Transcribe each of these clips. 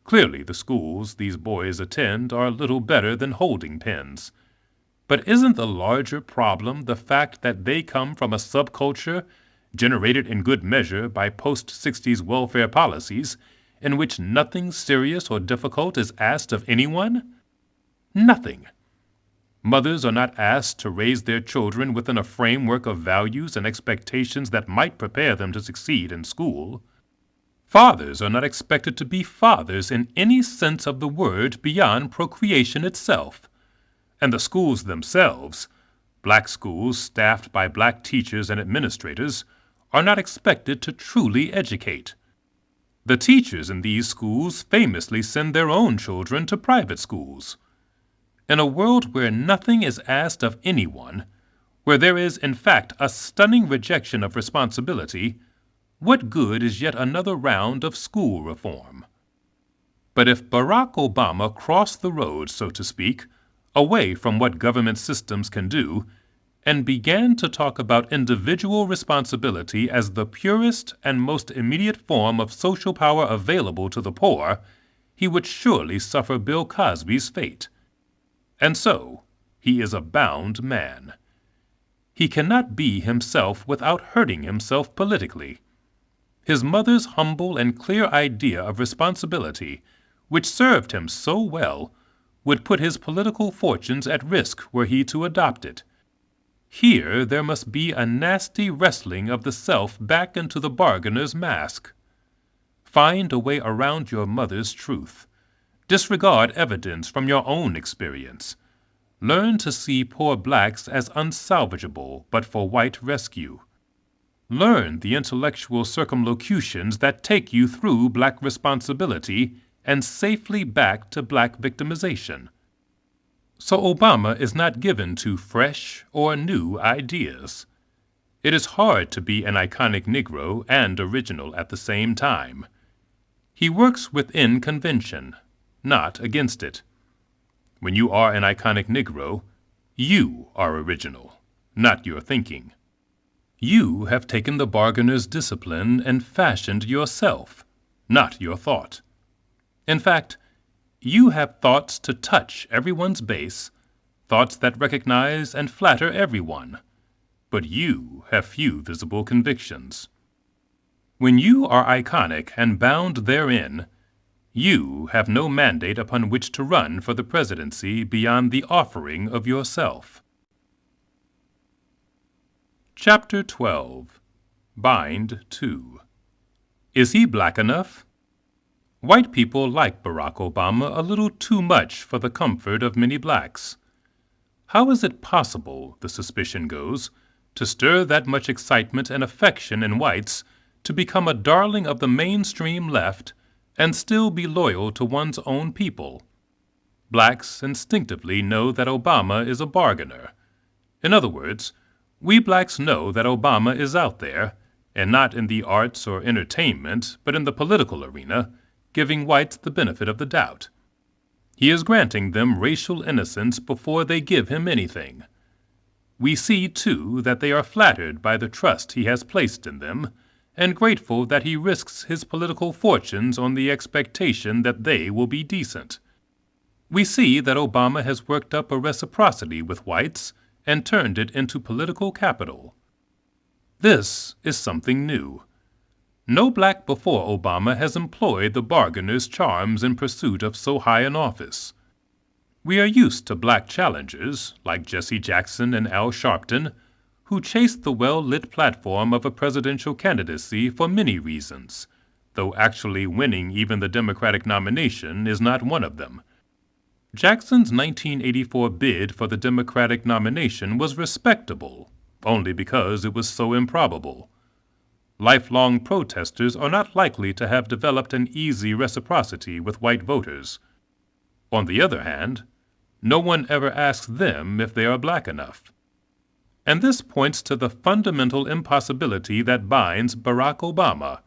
Clearly, the schools these boys attend are little better than holding pens. But isn't the larger problem the fact that they come from a subculture generated in good measure by post-60s welfare policies in which nothing serious or difficult is asked of anyone? Nothing. Mothers are not asked to raise their children within a framework of values and expectations that might prepare them to succeed in school. Fathers are not expected to be fathers in any sense of the word beyond procreation itself. And the schools themselves, black schools staffed by black teachers and administrators, are not expected to truly educate. The teachers in these schools famously send their own children to private schools. In a world where nothing is asked of anyone, where there is in fact a stunning rejection of responsibility, what good is yet another round of school reform? But if Barack Obama crossed the road, so to speak, away from what government systems can do, and began to talk about individual responsibility as the purest and most immediate form of social power available to the poor, he would surely suffer Bill Cosby's fate. And so, he is a bound man. He cannot be himself without hurting himself politically. His mother's humble and clear idea of responsibility, which served him so well, would put his political fortunes at risk were he to adopt it. Here there must be a nasty wrestling of the self back into the bargainer's mask. Find a way around your mother's truth. Disregard evidence from your own experience. Learn to see poor blacks as unsalvageable but for white rescue. Learn the intellectual circumlocutions that take you through black responsibility and safely back to black victimization. So Obama is not given to fresh or new ideas. It is hard to be an iconic Negro and original at the same time. He works within convention, not against it. When you are an iconic Negro, you are original, not your thinking. You have taken the bargainer's discipline and fashioned yourself, not your thought. In fact, you have thoughts to touch everyone's base, thoughts that recognize and flatter everyone, but you have few visible convictions. When you are iconic and bound therein, you have no mandate upon which to run for the presidency beyond the offering of yourself. Chapter 12. Bind 2. Is he black enough? White people like Barack Obama a little too much for the comfort of many blacks. How is it possible, the suspicion goes, to stir that much excitement and affection in whites to become a darling of the mainstream left and still be loyal to one's own people? Blacks instinctively know that Obama is a bargainer. In other words, we blacks know that Obama is out there, and not in the arts or entertainment, but in the political arena, giving whites the benefit of the doubt. He is granting them racial innocence before they give him anything. We see, too, that they are flattered by the trust he has placed in them, and grateful that he risks his political fortunes on the expectation that they will be decent. We see that Obama has worked up a reciprocity with whites and turned it into political capital. This is something new. No black before Obama has employed the bargainer's charms in pursuit of so high an office. We are used to black challengers, like Jesse Jackson and Al Sharpton, who chased the well-lit platform of a presidential candidacy for many reasons, though actually winning even the Democratic nomination is not one of them. Jackson's 1984 bid for the Democratic nomination was respectable, only because it was so improbable. Lifelong protesters are not likely to have developed an easy reciprocity with white voters. On the other hand, no one ever asks them if they are black enough. And this points to the fundamental impossibility that binds Barack Obama.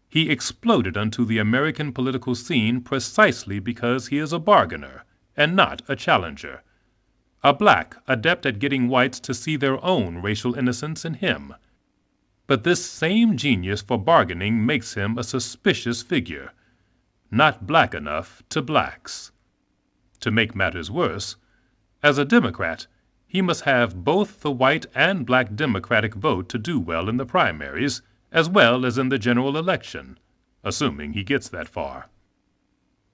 He exploded onto the American political scene precisely because he is a bargainer and not a challenger, a black adept at getting whites to see their own racial innocence in him. But this same genius for bargaining makes him a suspicious figure. not black enough to blacks. To make matters worse, as a Democrat, he must have both the white and black Democratic vote to do well in the primaries, as well as in the general election, assuming he gets that far.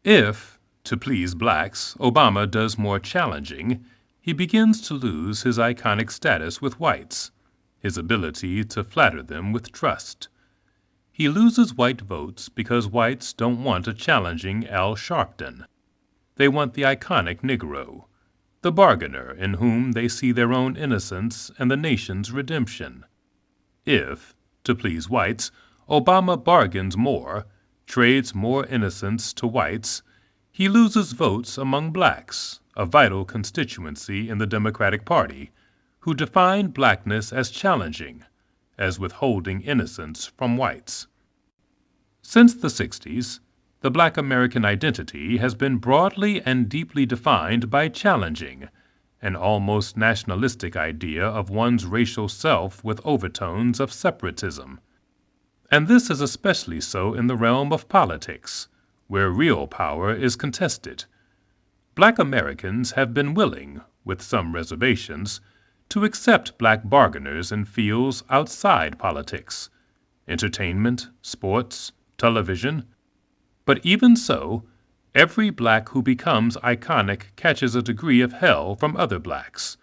If, to please blacks, Obama does more challenging, he begins to lose his iconic status with whites, his ability to flatter them with trust. He loses white votes because whites don't want a challenging Al Sharpton. They want the iconic Negro, the bargainer in whom they see their own innocence and the nation's redemption. If, to please whites, Obama bargains more, trades more innocence to whites, he loses votes among blacks, a vital constituency in the Democratic Party, who define blackness as challenging, as withholding innocence from whites. Since the 60s, the black American identity has been broadly and deeply defined by challenging, an almost nationalistic idea of one's racial self with overtones of separatism. And this is especially so in the realm of politics, where real power is contested. Black Americans have been willing, with some reservations, to accept black bargainers in fields outside politics, entertainment, sports, television. But even so, every black who becomes iconic catches a degree of hell from other blacks.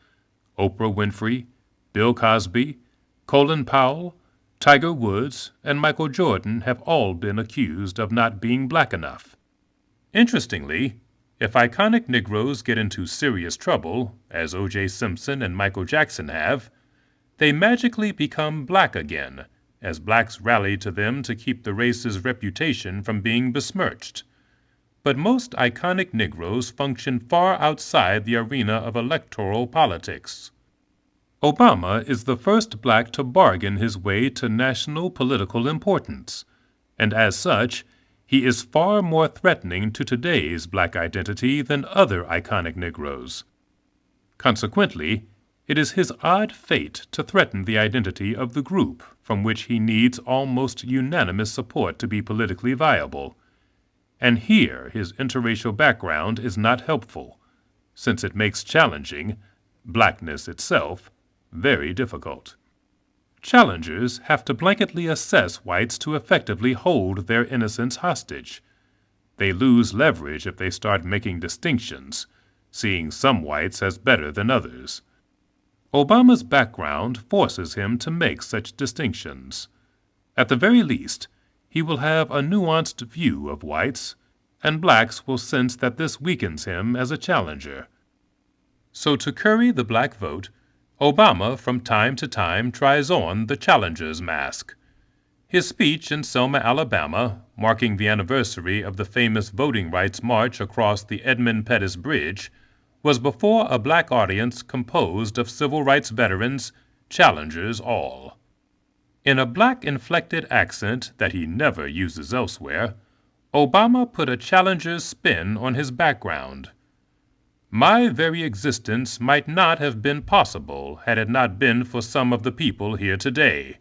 Oprah Winfrey, Bill Cosby, Colin Powell, Tiger Woods, and Michael Jordan have all been accused of not being black enough. Interestingly, if iconic Negroes get into serious trouble, as O.J. Simpson and Michael Jackson have, they magically become black again, as blacks rally to them to keep the race's reputation from being besmirched. But most iconic Negroes function far outside the arena of electoral politics. Obama is the first black to bargain his way to national political importance, and as such, he is far more threatening to today's black identity than other iconic Negroes. Consequently, it is his odd fate to threaten the identity of the group from which he needs almost unanimous support to be politically viable. And here his interracial background is not helpful, since it makes challenging, blackness itself, very difficult. Challengers have to blanketly assess whites to effectively hold their innocence hostage. They lose leverage if they start making distinctions, seeing some whites as better than others. Obama's background forces him to make such distinctions. At the very least, he will have a nuanced view of whites, and blacks will sense that this weakens him as a challenger. So to curry the black vote, Obama from time to time tries on the challenger's mask. His speech in Selma, Alabama, marking the anniversary of the famous voting rights march across the Edmund Pettus Bridge, was before a black audience composed of civil rights veterans, challengers all. In a black-inflected accent that he never uses elsewhere, Obama put a challenger's spin on his background. My very existence might not have been possible had it not been for some of the people here today.